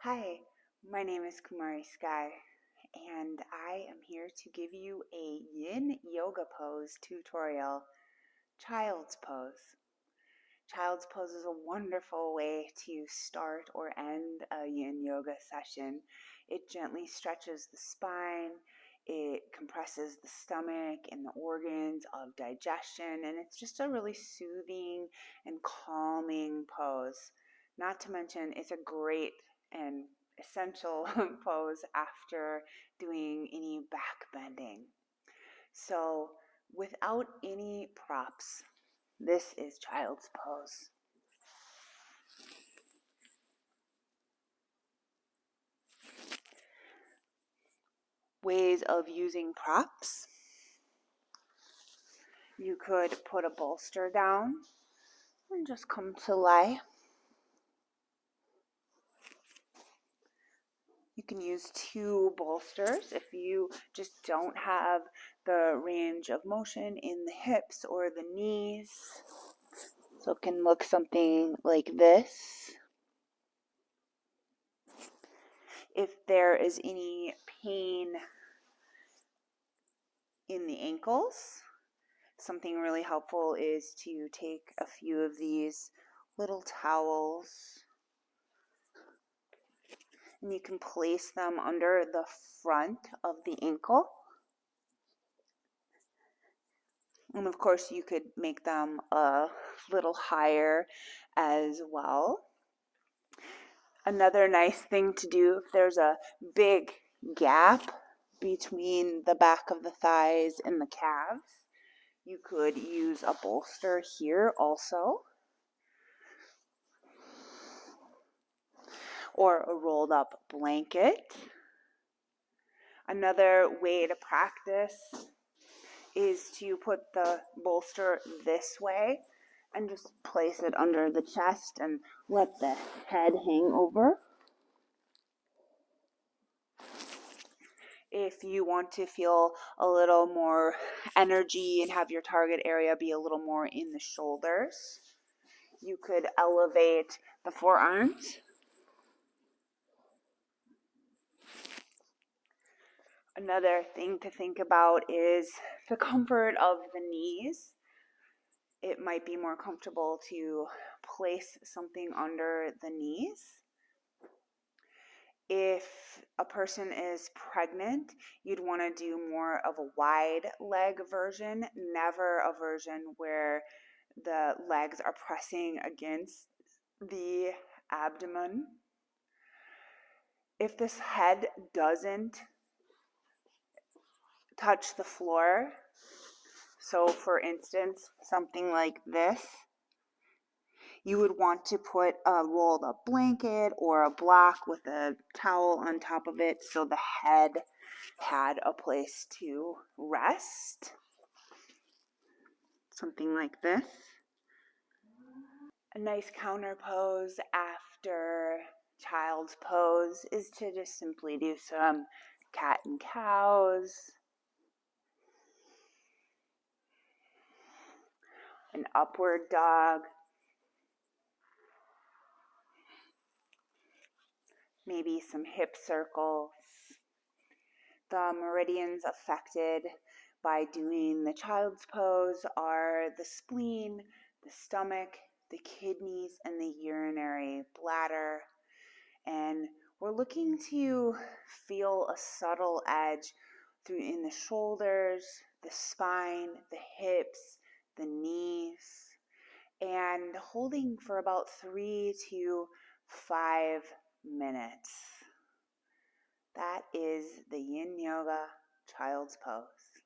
Hi, my name is Kumari Sky, and I am here to give you a yin yoga pose tutorial, child's pose. Child's pose is a wonderful way to start or end a yin yoga session. It gently stretches the spine, it compresses the stomach and the organs of digestion, and it's just a really soothing and calming pose. Not to mention, it's a great and essential pose after doing any back bending. So, without any props, this is child's pose. Ways of using props. You could put a bolster down and just come to lie. You can use two bolsters if you just don't have the range of motion in the hips or the knees. So it can look something like this. If there is any pain in the ankles, something really helpful is to take a few of these little towels and you can place them under the front of the ankle. And of course you could make them a little higher as well. Another nice thing to do if there's a big gap between the back of the thighs and the calves, you could use a bolster here also, or a rolled up blanket. Another way to practice is to put the bolster this way and just place it under the chest and let the head hang over. If you want to feel a little more energy and have your target area be a little more in the shoulders, you could elevate the forearms. Another thing to think about is the comfort of the knees. It might be more comfortable to place something under the knees. If a person is pregnant, you'd want to do more of a wide leg version, never a version where the legs are pressing against the abdomen. If this head doesn't touch the floor, so for instance, something like this, you would want to put a rolled up blanket or a block with a towel on top of it so the head had a place to rest. Something like this. A nice counter pose after child's pose is to just simply do some cat and cows, an upward dog, maybe some hip circles. The meridians affected by doing the child's pose are the spleen, the stomach, the kidneys, and the urinary bladder. And we're looking to feel a subtle edge in the shoulders, the spine, the hips, the knees, and holding for about 3 to 5 minutes. That is the Yin Yoga child's pose.